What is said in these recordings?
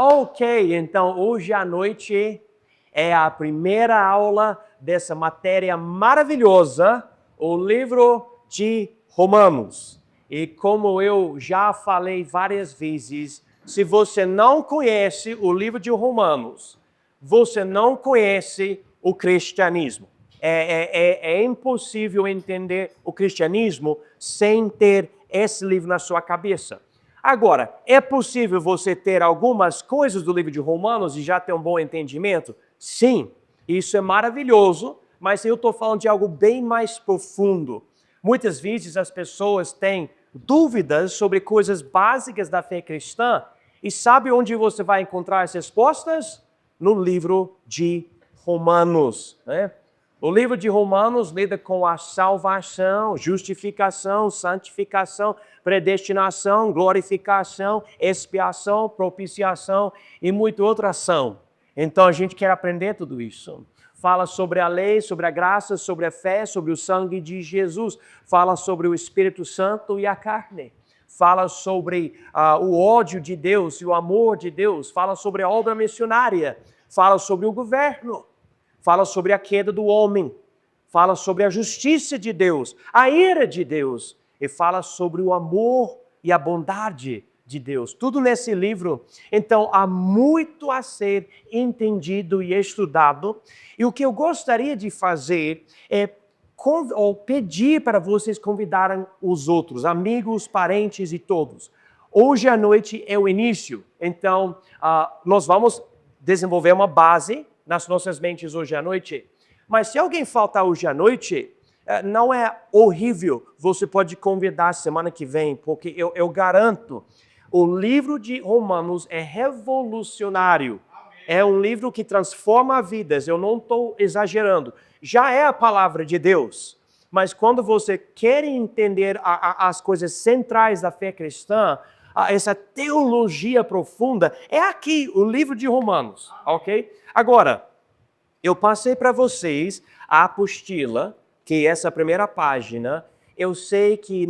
Ok, então hoje à noite é a primeira aula dessa matéria maravilhosa, o livro de Romanos. E como eu já falei várias vezes, se você não conhece o livro de Romanos, você não conhece o cristianismo. É impossível entender o cristianismo sem ter esse livro na sua cabeça. Agora, é possível você ter algumas coisas do livro de Romanos e já ter um bom entendimento? Sim, isso é maravilhoso, mas eu estou falando de algo bem mais profundo. Muitas vezes as pessoas têm dúvidas sobre coisas básicas da fé cristã e sabe onde você vai encontrar as respostas? No livro de Romanos, né? O livro de Romanos lida com a salvação, justificação, santificação, predestinação, glorificação, expiação, propiciação e muita outra ação. Então a gente quer aprender tudo isso. Fala sobre a lei, sobre a graça, sobre a fé, sobre o sangue de Jesus. Fala sobre o Espírito Santo e a carne. Fala sobre o ódio de Deus e o amor de Deus. Fala sobre a obra missionária. Fala sobre o governo. Fala sobre a queda do homem, fala sobre a justiça de Deus, a ira de Deus, e fala sobre o amor e a bondade de Deus. Tudo nesse livro. Então, há muito a ser entendido e estudado. E o que eu gostaria de fazer é pedir para vocês convidarem os outros, amigos, parentes e todos. Hoje à noite é o início. Então, nós vamos desenvolver uma base nas nossas mentes hoje à noite. Mas se alguém faltar hoje à noite, não é horrível. Você pode convidar semana que vem, porque eu garanto, o livro de Romanos é revolucionário. É um livro que transforma vidas, eu não estou exagerando. Já é a palavra de Deus. Mas quando você quer entender as coisas centrais da fé cristã, essa teologia profunda, é aqui o livro de Romanos, ok? Agora, eu passei para vocês a apostila, que é essa primeira página. Eu sei que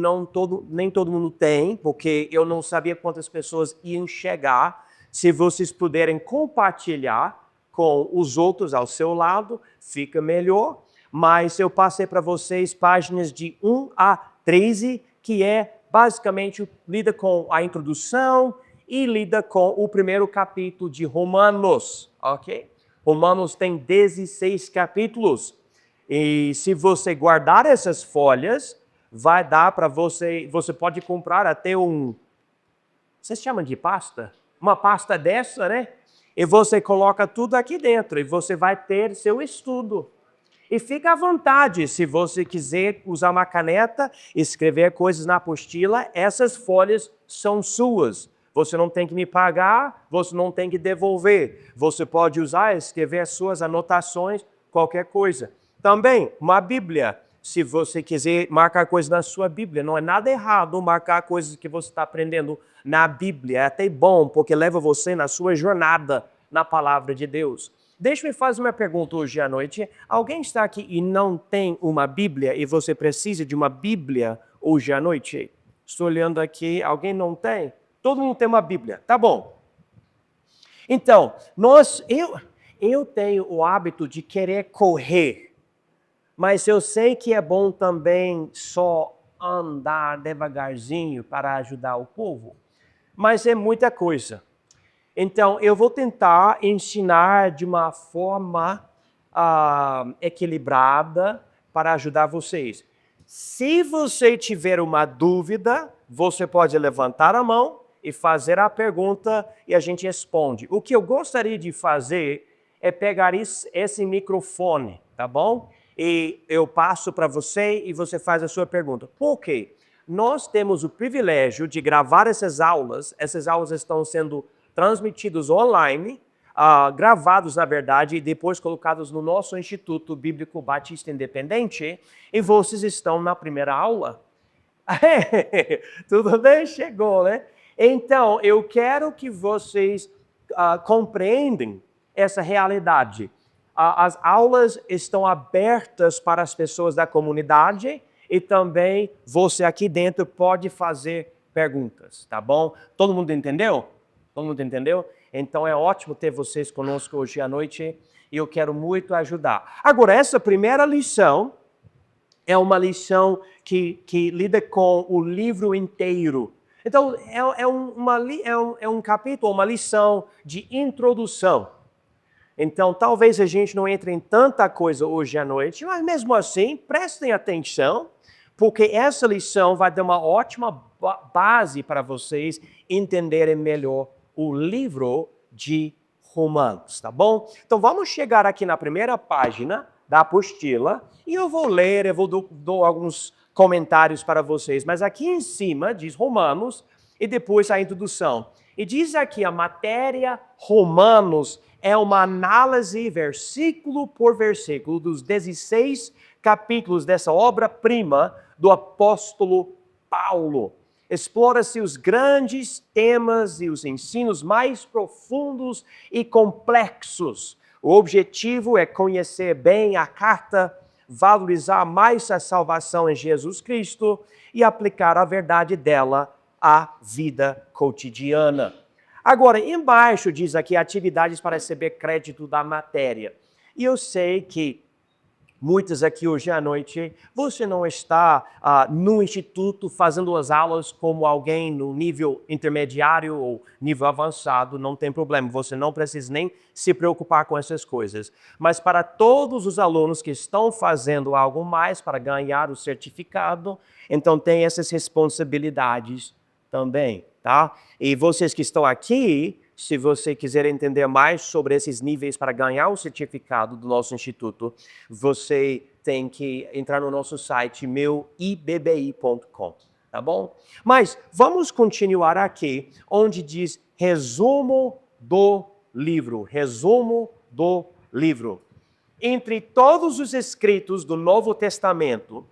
nem todo mundo tem, porque eu não sabia quantas pessoas iam chegar. Se vocês puderem compartilhar com os outros ao seu lado, fica melhor. Mas eu passei para vocês páginas de 1 a 13, que basicamente lida com a introdução e lida com o primeiro capítulo de Romanos, ok? Romanos tem 16 capítulos. E se você guardar essas folhas, vai dar para você pode comprar até vocês chamam de pasta? Uma pasta dessa, né? E você coloca tudo aqui dentro e você vai ter seu estudo. E fica à vontade, se você quiser usar uma caneta, escrever coisas na apostila, essas folhas são suas. Você não tem que me pagar, você não tem que devolver. Você pode usar, escrever as suas anotações, qualquer coisa. Também, uma Bíblia. Se você quiser marcar coisas na sua Bíblia, não é nada errado marcar coisas que você está aprendendo na Bíblia. É até bom, porque leva você na sua jornada na palavra de Deus. Deixa-me fazer uma pergunta hoje à noite. Alguém está aqui e não tem uma Bíblia e você precisa de uma Bíblia hoje à noite? Estou olhando aqui, alguém não tem? Todo mundo tem uma Bíblia, tá bom. Então, eu tenho o hábito de querer correr, mas eu sei que é bom também só andar devagarzinho para ajudar o povo. Mas é muita coisa. Então, eu vou tentar ensinar de uma forma equilibrada para ajudar vocês. Se você tiver uma dúvida, você pode levantar a mão e fazer a pergunta e a gente responde. O que eu gostaria de fazer é pegar esse microfone, tá bom? E eu passo para você e você faz a sua pergunta. Por quê? Nós temos o privilégio de gravar essas aulas estão sendo transmitidos online, gravados, na verdade, e depois colocados no nosso Instituto Bíblico Batista Independente, e vocês estão na primeira aula. Tudo bem? Chegou, né? Então, eu quero que vocês compreendam essa realidade. As aulas estão abertas para as pessoas da comunidade e também você aqui dentro pode fazer perguntas, tá bom? Todo mundo entendeu? Todo mundo entendeu? Então é ótimo ter vocês conosco hoje à noite e eu quero muito ajudar. Agora, essa primeira lição é uma lição que lida com o livro inteiro. Então, é um capítulo, uma lição de introdução. Então, talvez a gente não entre em tanta coisa hoje à noite, mas mesmo assim, prestem atenção, porque essa lição vai dar uma ótima base para vocês entenderem melhor o livro de Romanos, tá bom? Então, vamos chegar aqui na primeira página da apostila e eu vou ler, eu vou dar alguns comentários para vocês, mas aqui em cima diz Romanos e depois a introdução. E diz aqui a matéria Romanos é uma análise versículo por versículo dos 16 capítulos dessa obra-prima do apóstolo Paulo. Explora-se os grandes temas e os ensinos mais profundos e complexos. O objetivo é conhecer bem a carta, valorizar mais a salvação em Jesus Cristo e aplicar a verdade dela à vida cotidiana. Agora, embaixo diz aqui atividades para receber crédito da matéria. E eu sei que muitas aqui hoje à noite, você não está no instituto fazendo as aulas como alguém no nível intermediário ou nível avançado, não tem problema, você não precisa nem se preocupar com essas coisas. Mas para todos os alunos que estão fazendo algo mais para ganhar o certificado, então tem essas responsabilidades também, tá? E vocês que estão aqui, se você quiser entender mais sobre esses níveis para ganhar o certificado do nosso instituto, você tem que entrar no nosso site meuibbi.com, tá bom? Mas vamos continuar aqui, onde diz resumo do livro. Resumo do livro. Entre todos os escritos do Novo Testamento,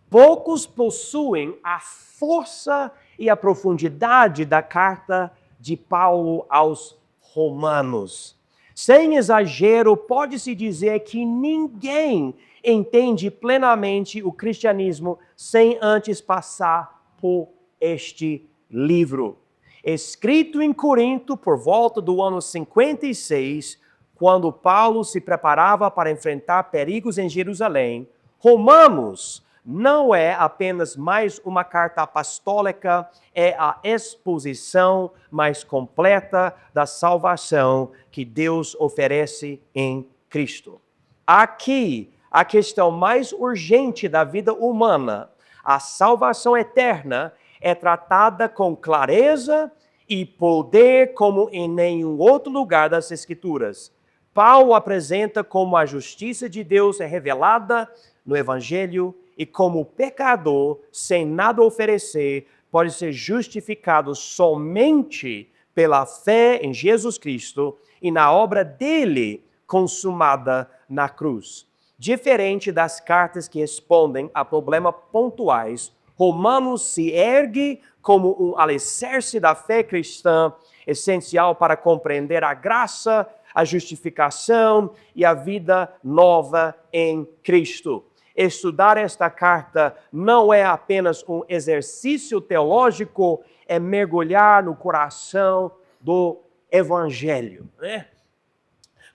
poucos possuem a força e a profundidade da carta de Paulo aos Romanos. Sem exagero, pode-se dizer que ninguém entende plenamente o cristianismo sem antes passar por este livro. Escrito em Corinto por volta do ano 56, quando Paulo se preparava para enfrentar perigos em Jerusalém, Romanos não é apenas mais uma carta apostólica, é a exposição mais completa da salvação que Deus oferece em Cristo. Aqui, a questão mais urgente da vida humana, a salvação eterna, é tratada com clareza e poder como em nenhum outro lugar das Escrituras. Paulo apresenta como a justiça de Deus é revelada no Evangelho e como o pecador, sem nada oferecer, pode ser justificado somente pela fé em Jesus Cristo e na obra dele consumada na cruz. Diferente das cartas que respondem a problemas pontuais, Romanos se ergue como um alicerce da fé cristã, essencial para compreender a graça, a justificação e a vida nova em Cristo. Estudar esta carta não é apenas um exercício teológico, é mergulhar no coração do Evangelho, né?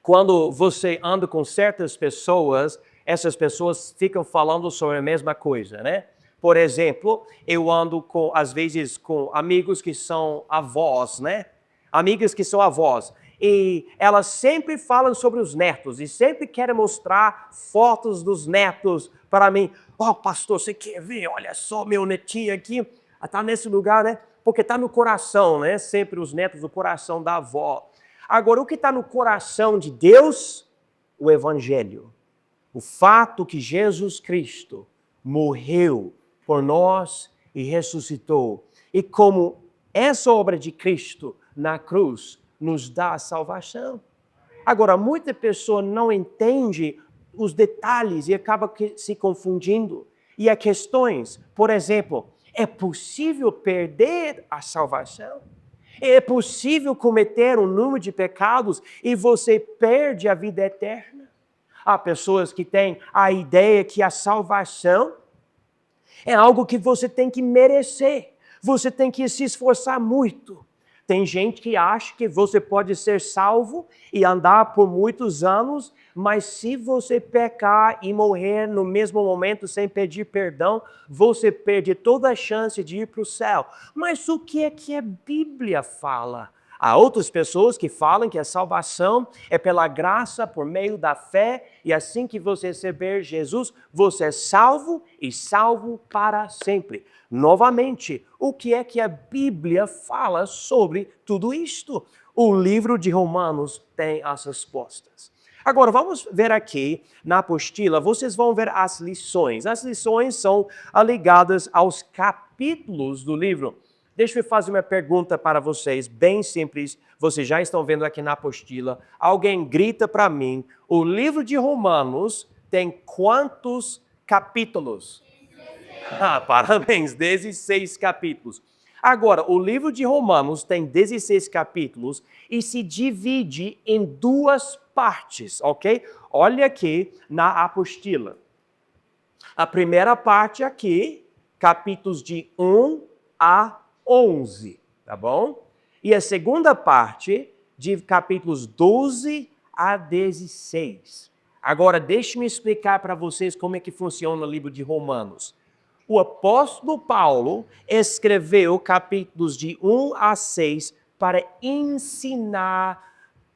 Quando você anda com certas pessoas, essas pessoas ficam falando sobre a mesma coisa, né? Por exemplo, eu ando às vezes com amigos que são avós, né? Amigas que são avós. E elas sempre falam sobre os netos e sempre querem mostrar fotos dos netos para mim. Oh, pastor, você quer ver? Olha só, meu netinho aqui, está nesse lugar, né? Porque está no coração, né? Sempre os netos do coração da avó. Agora, o que está no coração de Deus? O Evangelho. O fato que Jesus Cristo morreu por nós e ressuscitou. E como essa obra de Cristo na cruz nos dá a salvação. Agora, muita pessoa não entende os detalhes e acaba se confundindo. E há questões, por exemplo, é possível perder a salvação? É possível cometer um número de pecados e você perde a vida eterna? Há pessoas que têm a ideia que a salvação é algo que você tem que merecer. Você tem que se esforçar muito Tem gente que acha que você pode ser salvo e andar por muitos anos, mas se você pecar e morrer no mesmo momento sem pedir perdão, você perde toda a chance de ir para o céu. Mas o que a Bíblia fala? Há outras pessoas que falam que a salvação é pela graça, por meio da fé, e assim que você receber Jesus, você é salvo e salvo para sempre. Novamente, o que a Bíblia fala sobre tudo isto? O livro de Romanos tem as respostas. Agora, vamos ver aqui na apostila, vocês vão ver as lições. As lições são ligadas aos capítulos do livro. Deixa eu fazer uma pergunta para vocês, bem simples. Vocês já estão vendo aqui na apostila. Alguém grita para mim, o livro de Romanos tem quantos capítulos? Parabéns, 16 capítulos. Agora, o livro de Romanos tem 16 capítulos e se divide em duas partes, ok? Olha aqui na apostila. A primeira parte aqui, capítulos de 1 a 11, tá bom? E a segunda parte, de capítulos 12 a 16. Agora, deixe-me explicar para vocês como é que funciona o livro de Romanos. O apóstolo Paulo escreveu capítulos de 1 a 6 para ensinar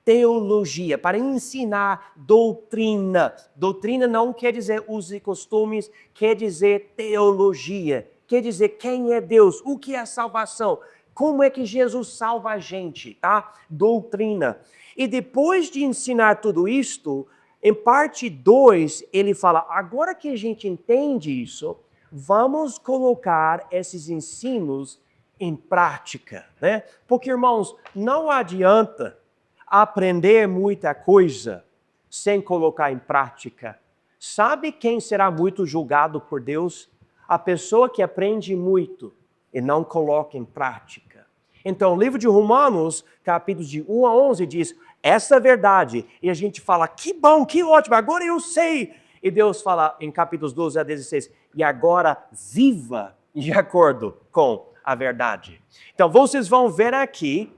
teologia, para ensinar doutrina. Doutrina não quer dizer usos e costumes, quer dizer teologia. Quer dizer quem é Deus, o que é salvação, como é que Jesus salva a gente, tá? Doutrina. E depois de ensinar tudo isto, em parte 2, ele fala, agora que a gente entende isso, vamos colocar esses ensinos em prática, né? Porque, irmãos, não adianta aprender muita coisa sem colocar em prática. Sabe quem será muito julgado por Deus? A pessoa que aprende muito e não coloca em prática. Então, o livro de Romanos, capítulos de 1 a 11, diz essa verdade. E a gente fala, que bom, que ótimo, agora eu sei. E Deus fala em capítulos 12 a 16, e agora viva de acordo com a verdade. Então, vocês vão ver aqui,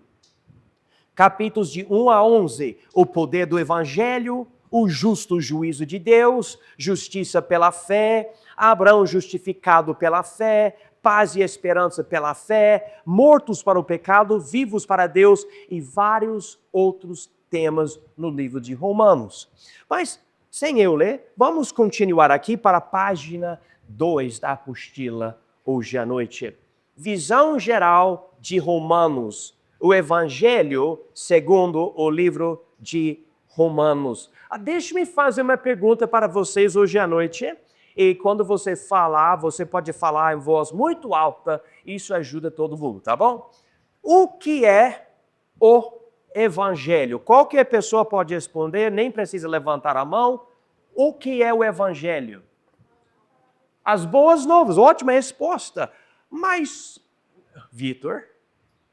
capítulos de 1 a 11, o poder do evangelho, o justo juízo de Deus, justiça pela fé, Abraão justificado pela fé, paz e esperança pela fé, mortos para o pecado, vivos para Deus e vários outros temas no livro de Romanos. Mas, sem eu ler, vamos continuar aqui para a página 2 da apostila hoje à noite. Visão geral de Romanos, o Evangelho segundo o livro de Romanos. Deixe-me fazer uma pergunta para vocês hoje à noite. E quando você falar, você pode falar em voz muito alta. Isso ajuda todo mundo, tá bom? O que é o Evangelho? Qualquer pessoa pode responder, nem precisa levantar a mão. O que é o Evangelho? As boas novas, ótima resposta. Mas, Vitor,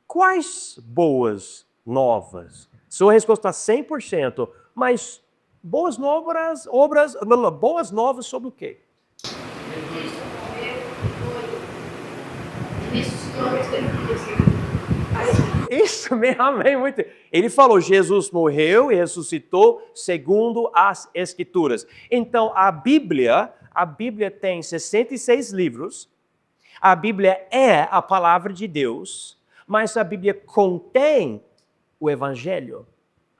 quais boas novas? Sua resposta 100%, mas boas novas sobre o quê? Isso mesmo, amém, muito. Ele falou, Jesus morreu e ressuscitou segundo as Escrituras. Então, a Bíblia tem 66 livros. A Bíblia é a palavra de Deus, mas a Bíblia contém o Evangelho.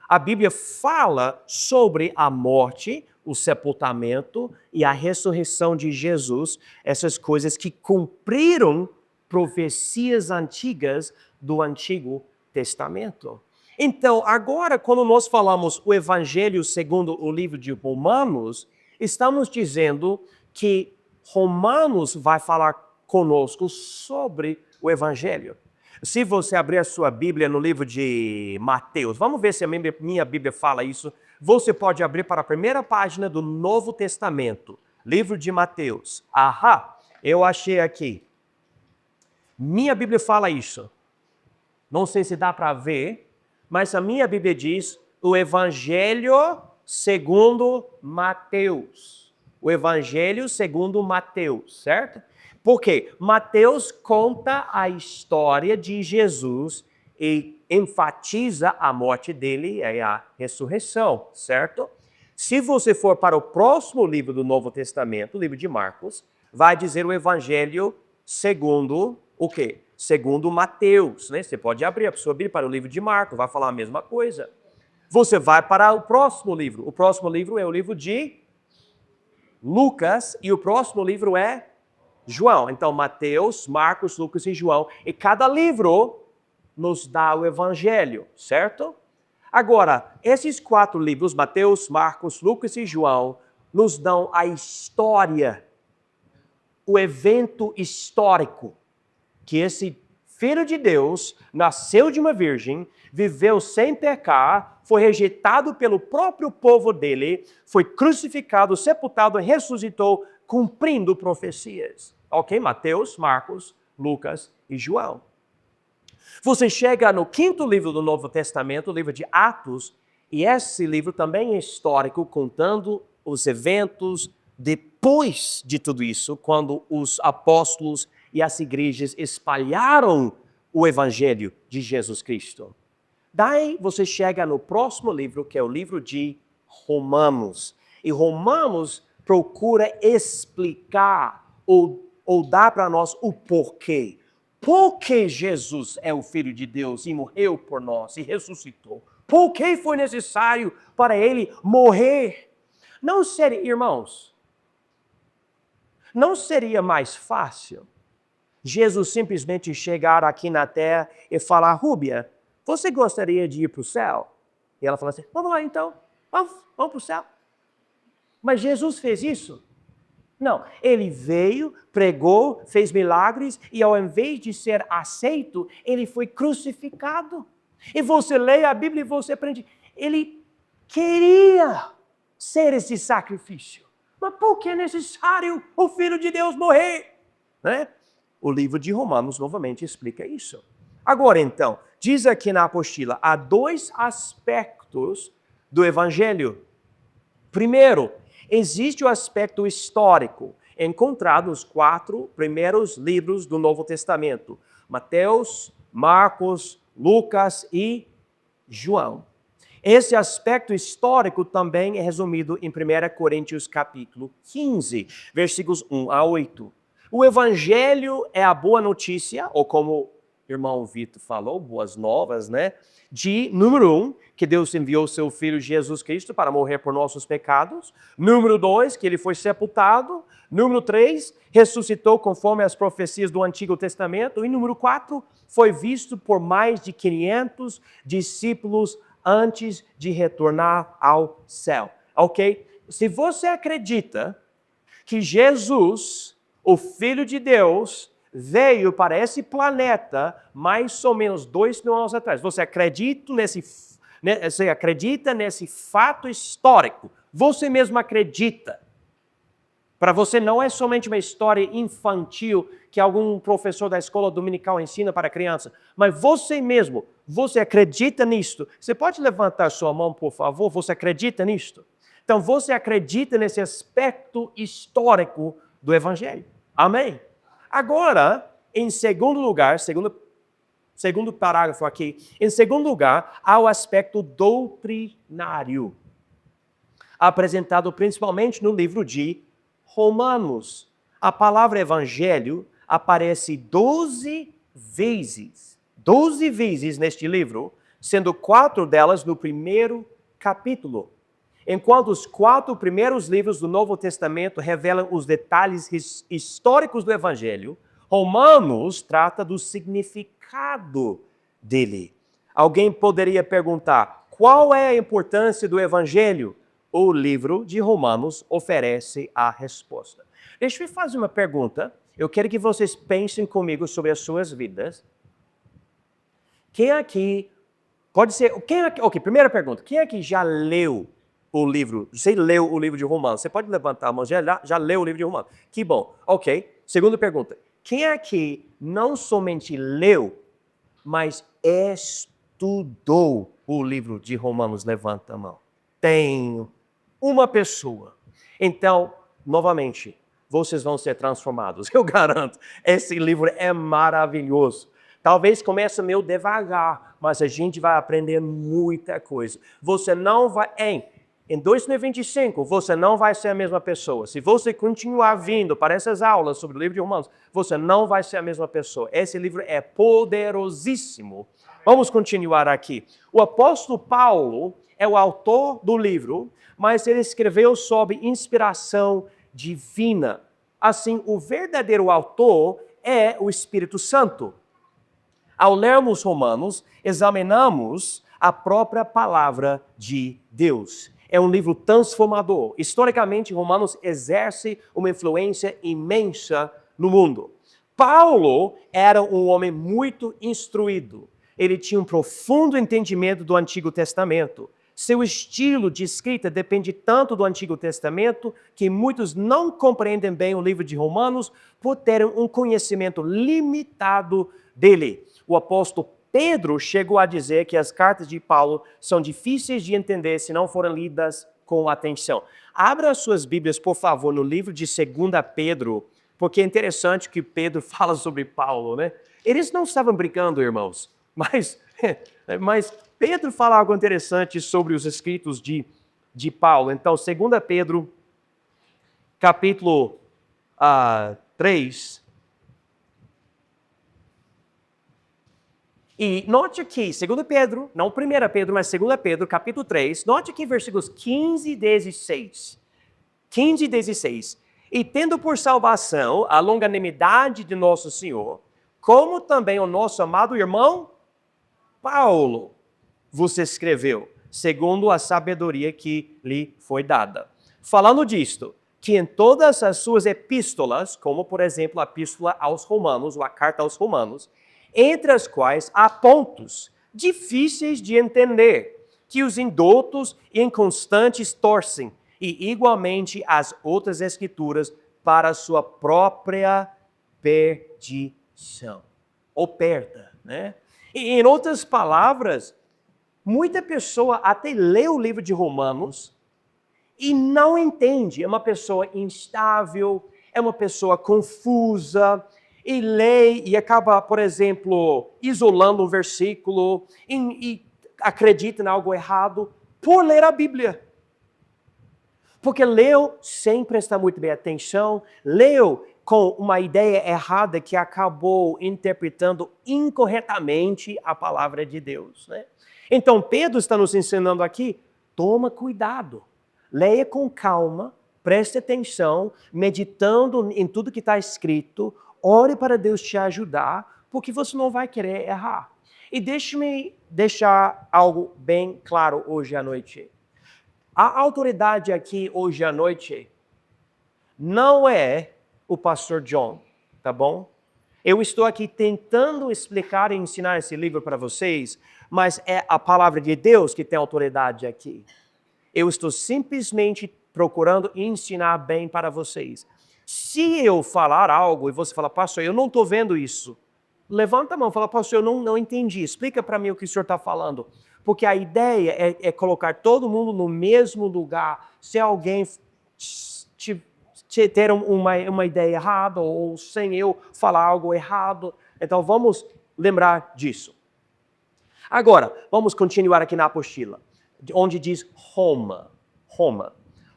A Bíblia fala sobre a morte, o sepultamento e a ressurreição de Jesus, essas coisas que cumpriram profecias antigas do Antigo Testamento. Então, agora, quando nós falamos o Evangelho segundo o livro de Romanos, estamos dizendo que Romanos vai falar conosco sobre o Evangelho. Se você abrir a sua Bíblia no livro de Mateus, vamos ver se a minha Bíblia fala isso. Você pode abrir para a primeira página do Novo Testamento, livro de Mateus. Eu achei aqui. Minha Bíblia fala isso. Não sei se dá para ver, mas a minha Bíblia diz o Evangelho segundo Mateus. O Evangelho segundo Mateus, certo? Porque Mateus conta a história de Jesus e enfatiza a morte dele e a ressurreição, certo? Se você for para o próximo livro do Novo Testamento, o livro de Marcos, vai dizer o Evangelho segundo o quê? Segundo Mateus, né? Você pode abrir a sua Bíblia para o livro de Marcos, vai falar a mesma coisa. Você vai para o próximo livro. O próximo livro é o livro de Lucas e o próximo livro é João. Então, Mateus, Marcos, Lucas e João. E cada livro nos dá o Evangelho, certo? Agora, esses 4 livros, Mateus, Marcos, Lucas e João, nos dão a história, o evento histórico, que esse Filho de Deus nasceu de uma virgem, viveu sem pecar, foi rejeitado pelo próprio povo dele, foi crucificado, sepultado e ressuscitou, cumprindo profecias. Ok? Mateus, Marcos, Lucas e João. Você chega no 5º livro do Novo Testamento, o livro de Atos, e esse livro também é histórico, contando os eventos depois de tudo isso, quando os apóstolos e as igrejas espalharam o Evangelho de Jesus Cristo. Daí você chega no próximo livro, que é o livro de Romanos. E Romanos procura explicar ou dar para nós o porquê. Por que Jesus é o Filho de Deus e morreu por nós e ressuscitou? Por que foi necessário para ele morrer? Não seria, irmãos, não seria mais fácil Jesus simplesmente chegar aqui na terra e falar: Rúbia, você gostaria de ir para o céu? E ela fala assim: vamos lá então, vamos para o céu. Mas Jesus fez isso? Não, ele veio, pregou, fez milagres e ao invés de ser aceito, ele foi crucificado. E você lê a Bíblia e você aprende, ele queria ser esse sacrifício. Mas por que é necessário o Filho de Deus morrer? Né? O livro de Romanos novamente explica isso. Agora então, diz aqui na apostila, há 2 aspectos do Evangelho. Primeiro, existe o aspecto histórico, encontrado nos 4 primeiros livros do Novo Testamento. Mateus, Marcos, Lucas e João. Esse aspecto histórico também é resumido em 1 Coríntios capítulo 15, versículos 1 a 8. O Evangelho é a boa notícia, ou como o irmão Vitor falou, boas novas, né? De, número 1, que Deus enviou seu Filho Jesus Cristo para morrer por nossos pecados. Número 2, que ele foi sepultado. Número 3, ressuscitou conforme as profecias do Antigo Testamento. E número 4, foi visto por mais de 500 discípulos antes de retornar ao céu. Ok? Se você acredita que Jesus, o Filho de Deus, veio para esse planeta mais ou menos 2.000 anos atrás. Você acredita nesse fato histórico? Você mesmo acredita? Para você não é somente uma história infantil que algum professor da escola dominical ensina para a criança, mas você mesmo, você acredita nisto? Você pode levantar sua mão, por favor? Você acredita nisto? Então você acredita nesse aspecto histórico do Evangelho. Amém? Agora, em segundo lugar, segundo parágrafo aqui, em segundo lugar, há o aspecto doutrinário, apresentado principalmente no livro de Romanos. A palavra evangelho aparece 12 vezes neste livro, sendo 4 delas no primeiro capítulo. Enquanto os 4 primeiros livros do Novo Testamento revelam os detalhes históricos do Evangelho, Romanos trata do significado dele. Alguém poderia perguntar, qual é a importância do Evangelho? O livro de Romanos oferece a resposta. Deixa eu fazer uma pergunta. Eu quero que vocês pensem comigo sobre as suas vidas. Quem aqui, primeira pergunta, quem aqui já leu o livro, você leu o livro de Romanos? Você pode levantar a mão, já leu o livro de Romanos? Que bom, ok. Segunda pergunta, quem aqui não somente leu, mas estudou o livro de Romanos? Levanta a mão. Tenho uma pessoa. Então, novamente, vocês vão ser transformados, eu garanto. Esse livro é maravilhoso. Talvez comece meio devagar, mas a gente vai aprender muita coisa. Você não vai, em 2025, você não vai ser a mesma pessoa. Se você continuar vindo para essas aulas sobre o livro de Romanos, você não vai ser a mesma pessoa. Esse livro é poderosíssimo. Vamos continuar aqui. O apóstolo Paulo é o autor do livro, mas ele escreveu sob inspiração divina. Assim, o verdadeiro autor é o Espírito Santo. Ao lermos Romanos, examinamos a própria palavra de Deus. É um livro transformador. Historicamente, Romanos exerce uma influência imensa no mundo. Paulo era um homem muito instruído. Ele tinha um profundo entendimento do Antigo Testamento. Seu estilo de escrita depende tanto do Antigo Testamento que muitos não compreendem bem o livro de Romanos por terem um conhecimento limitado dele. O apóstolo Pedro chegou a dizer que as cartas de Paulo são difíceis de entender se não forem lidas com atenção. Abra suas Bíblias, por favor, no livro de 2 Pedro, porque é interessante que Pedro fala sobre Paulo, né? Eles não estavam brincando, irmãos, mas Pedro fala algo interessante sobre os escritos de Paulo. Então, 2 Pedro, capítulo 3. E note aqui, 2 Pedro, não 1 Pedro, mas 2 Pedro, capítulo 3, note aqui versículos 15 e 16. 15 e 16. E tendo por salvação a longanimidade de nosso Senhor, como também o nosso amado irmão Paulo vos escreveu, segundo a sabedoria que lhe foi dada. Falando disto, que em todas as suas epístolas, como por exemplo a epístola aos Romanos, ou a carta aos Romanos, entre as quais há pontos difíceis de entender, que os indoutos e inconstantes torcem, e igualmente as outras escrituras para a sua própria perdição, ou perda, né? E em outras palavras, muita pessoa até lê o livro de Romanos e não entende, é uma pessoa instável, é uma pessoa confusa, e lê e acaba, por exemplo, isolando um versículo e acredita em algo errado por ler a Bíblia. Porque leu sem prestar muito bem atenção, leu com uma ideia errada que acabou interpretando incorretamente a palavra de Deus, né? Então, Pedro está nos ensinando aqui, toma cuidado, leia com calma, preste atenção, meditando em tudo que está escrito, ore para Deus te ajudar, porque você não vai querer errar. E deixe-me deixar algo bem claro hoje à noite. A autoridade aqui hoje à noite não é o pastor John, tá bom? Eu estou aqui tentando explicar e ensinar esse livro para vocês, mas é a palavra de Deus que tem autoridade aqui. Eu estou simplesmente procurando ensinar bem para vocês. Se eu falar algo e você falar, pastor, eu não estou vendo isso, levanta a mão e fala, pastor, eu não entendi, explica para mim o que o senhor está falando. Porque a ideia é colocar todo mundo no mesmo lugar. Se alguém ter uma ideia errada ou sem eu falar algo errado, então vamos lembrar disso. Agora, vamos continuar aqui na apostila, onde diz Roma.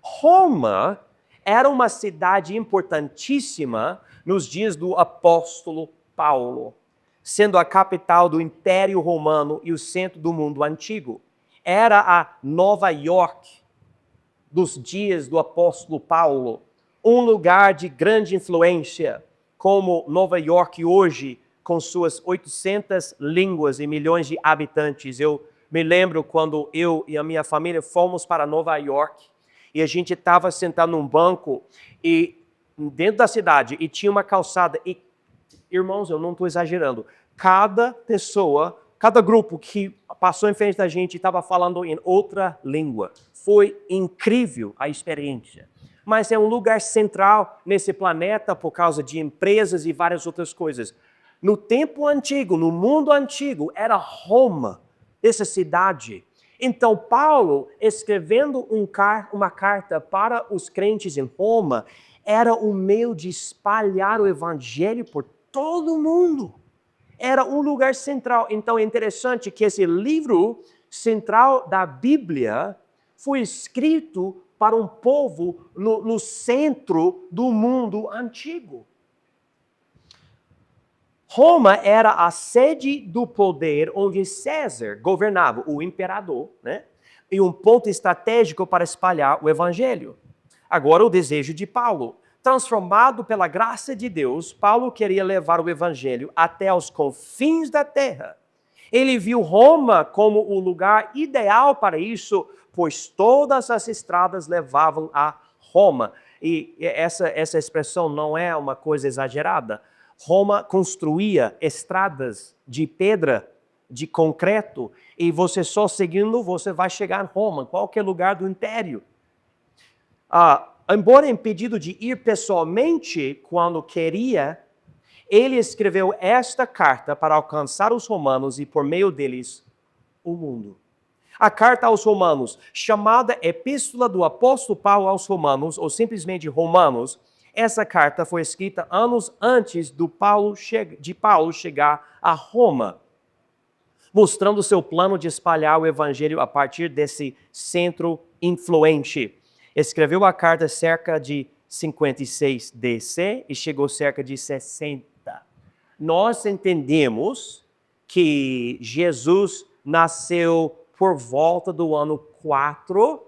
Roma era uma cidade importantíssima nos dias do apóstolo Paulo, sendo a capital do Império Romano e o centro do mundo antigo. Era a Nova York dos dias do apóstolo Paulo, um lugar de grande influência, como Nova York hoje, com suas 800 línguas e milhões de habitantes. Eu me lembro quando eu e a minha família fomos para Nova York, e a gente estava sentado num banco dentro da cidade e tinha uma calçada. E, irmãos, eu não estou exagerando. Cada pessoa, cada grupo que passou em frente da gente estava falando em outra língua. Foi incrível a experiência. Mas é um lugar central nesse planeta por causa de empresas e várias outras coisas. No tempo antigo, no mundo antigo, era Roma, essa cidade. Então, Paulo, escrevendo uma carta para os crentes em Roma, era um meio de espalhar o evangelho por todo mundo. era um lugar central. Então é interessante que esse livro central da Bíblia foi escrito para um povo no centro do mundo antigo. Roma era a sede do poder onde César governava, o imperador, né? E um ponto estratégico para espalhar o evangelho. Agora o desejo de Paulo. Transformado pela graça de Deus, Paulo queria levar o evangelho até os confins da terra. Ele viu Roma como o lugar ideal para isso, pois todas as estradas levavam a Roma. E essa expressão não é uma coisa exagerada. Roma construía estradas de pedra, de concreto, e você só seguindo, você vai chegar em Roma, qualquer lugar do império. Embora impedido de ir pessoalmente quando queria, ele escreveu esta carta para alcançar os romanos e, por meio deles, o mundo. A carta aos Romanos, chamada Epístola do Apóstolo Paulo aos Romanos, ou simplesmente Romanos, essa carta foi escrita anos antes de Paulo chegar a Roma, mostrando seu plano de espalhar o evangelho a partir desse centro influente. Escreveu a carta cerca de 56 DC e chegou cerca de 60. Nós entendemos que Jesus nasceu por volta do ano 4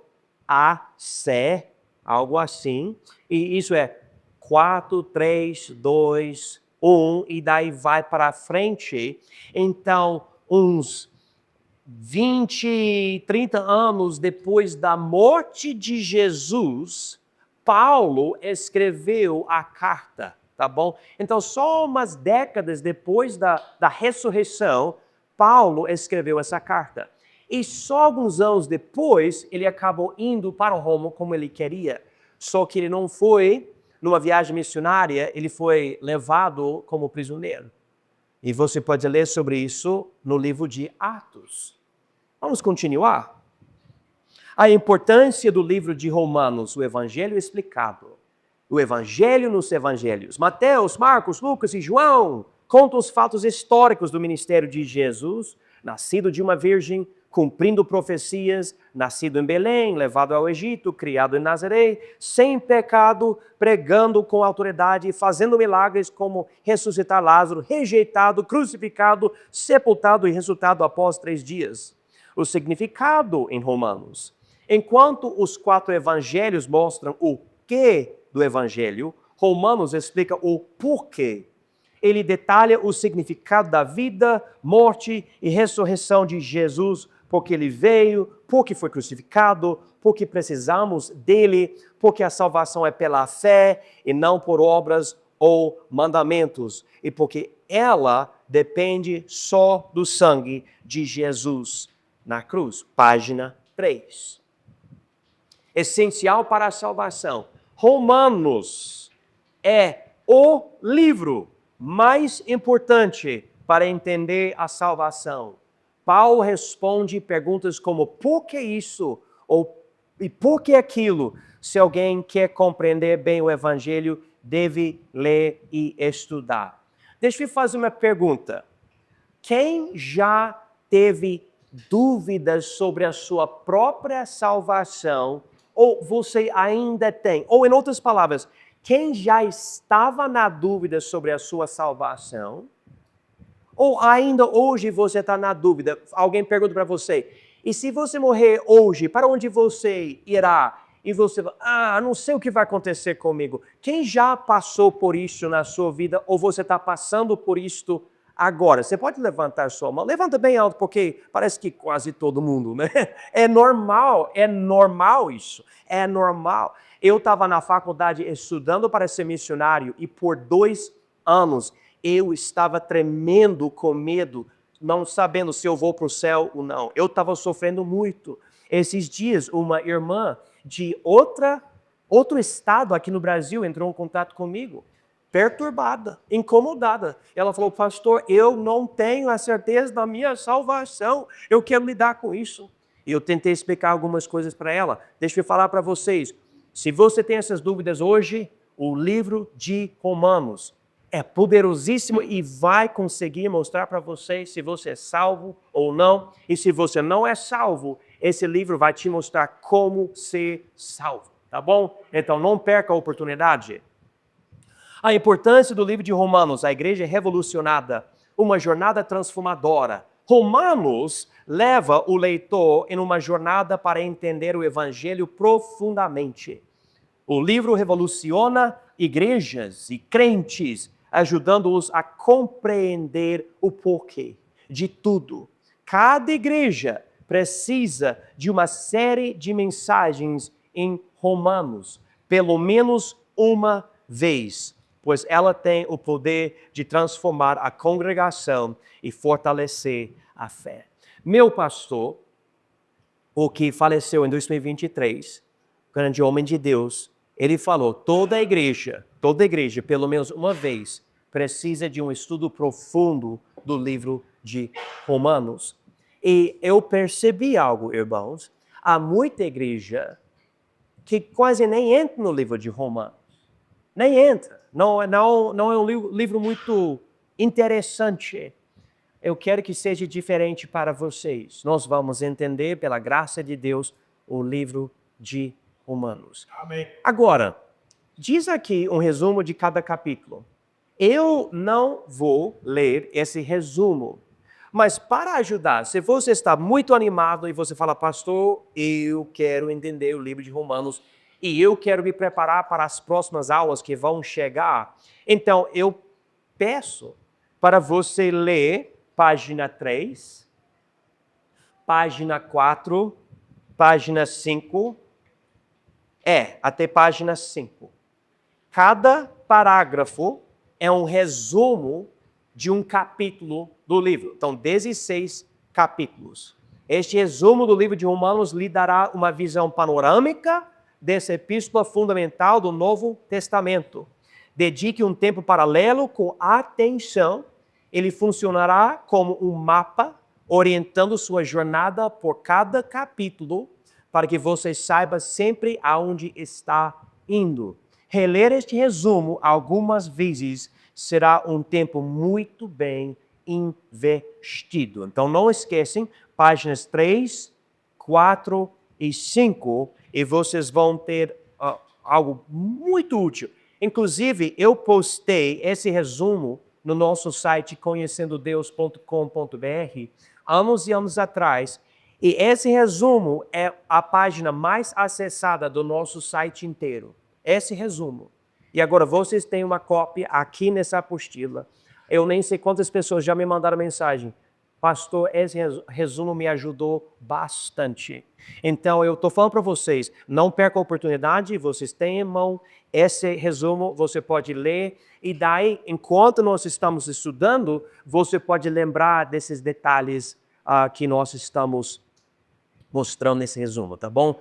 AC, algo assim, e isso é 4, 3, 2, 1, e daí vai para frente. Então, uns 20, 30 anos depois da morte de Jesus, Paulo escreveu a carta, tá bom? Então, só umas décadas depois da ressurreição, Paulo escreveu essa carta. E só alguns anos depois, ele acabou indo para Roma como ele queria. Só que ele não foi numa viagem missionária, ele foi levado como prisioneiro. E você pode ler sobre isso no livro de Atos. Vamos continuar. A importância do livro de Romanos, o Evangelho explicado. O Evangelho nos Evangelhos. Mateus, Marcos, Lucas e João contam os fatos históricos do ministério de Jesus, nascido de uma virgem, cumprindo profecias, nascido em Belém, levado ao Egito, criado em Nazaré, sem pecado, pregando com autoridade, fazendo milagres como ressuscitar Lázaro, rejeitado, crucificado, sepultado e ressuscitado após 3 dias. O significado em Romanos. Enquanto os 4 evangelhos mostram o que do evangelho, Romanos explica o porquê. Ele detalha o significado da vida, morte e ressurreição de Jesus, porque ele veio, porque foi crucificado, porque precisamos dele, porque a salvação é pela fé e não por obras ou mandamentos, e porque ela depende só do sangue de Jesus na cruz. Página 3. Essencial para a salvação. Romanos é o livro mais importante para entender a salvação. Paulo responde perguntas como por que isso e por que aquilo. Se alguém quer compreender bem o Evangelho, deve ler e estudar. Deixa eu fazer uma pergunta. Quem já teve dúvidas sobre a sua própria salvação ou você ainda tem? Ou em outras palavras, quem já estava na dúvida sobre a sua salvação? Ou ainda hoje você está na dúvida? Alguém pergunta para você, e se você morrer hoje, para onde você irá? E você fala, não sei o que vai acontecer comigo. Quem já passou por isso na sua vida, ou você está passando por isto agora? Você pode levantar sua mão? Levanta bem alto, porque parece que quase todo mundo, né? É normal isso, é normal. Eu estava na faculdade estudando para ser missionário e por 2 anos eu estava tremendo com medo, não sabendo se eu vou para o céu ou não. Eu estava sofrendo muito. Esses dias, uma irmã de outro estado aqui no Brasil entrou em contato comigo, perturbada, incomodada. Ela falou, pastor, eu não tenho a certeza da minha salvação, eu quero lidar com isso. E eu tentei explicar algumas coisas para ela. Deixa eu falar para vocês, se você tem essas dúvidas hoje, o livro de Romanos é poderosíssimo e vai conseguir mostrar para você se você é salvo ou não. E se você não é salvo, esse livro vai te mostrar como ser salvo, tá bom? Então não perca a oportunidade. A importância do livro de Romanos, a igreja é revolucionada, uma jornada transformadora. Romanos leva o leitor em uma jornada para entender o evangelho profundamente. O livro revoluciona igrejas e crentes, ajudando-os a compreender o porquê de tudo. Cada igreja precisa de uma série de mensagens em Romanos, pelo menos uma vez, pois ela tem o poder de transformar a congregação e fortalecer a fé. Meu pastor, o que faleceu em 2023, grande homem de Deus, ele falou, toda igreja, pelo menos uma vez, precisa de um estudo profundo do livro de Romanos. E eu percebi algo, irmãos, há muita igreja que quase nem entra no livro de Romanos. Nem entra. Não é um livro muito interessante. Eu quero que seja diferente para vocês. Nós vamos entender, pela graça de Deus, o livro de Romanos. Amém. Agora, diz aqui um resumo de cada capítulo. Eu não vou ler esse resumo, mas para ajudar, se você está muito animado e você fala, pastor, eu quero entender o livro de Romanos e eu quero me preparar para as próximas aulas que vão chegar, então eu peço para você ler página 3, página 4, página 5, até página 5. Cada parágrafo é um resumo de um capítulo do livro. Então, 16 capítulos. Este resumo do livro de Romanos lhe dará uma visão panorâmica dessa epístola fundamental do Novo Testamento. Dedique um tempo paralelo com atenção. Ele funcionará como um mapa orientando sua jornada por cada capítulo, para que você saiba sempre aonde está indo. Reler este resumo algumas vezes será um tempo muito bem investido. Então não esquecem, páginas 3, 4 e 5, e vocês vão ter algo muito útil. Inclusive, eu postei esse resumo no nosso site conhecendodeus.com.br anos e anos atrás. E esse resumo é a página mais acessada do nosso site inteiro. Esse resumo. E agora vocês têm uma cópia aqui nessa apostila. Eu nem sei quantas pessoas já me mandaram mensagem. Pastor, esse resumo me ajudou bastante. Então eu estou falando para vocês, não percam a oportunidade, vocês têm em mão esse resumo, você pode ler. E daí, enquanto nós estamos estudando, você pode lembrar desses detalhes que nós estamos mostrando nesse resumo, tá bom?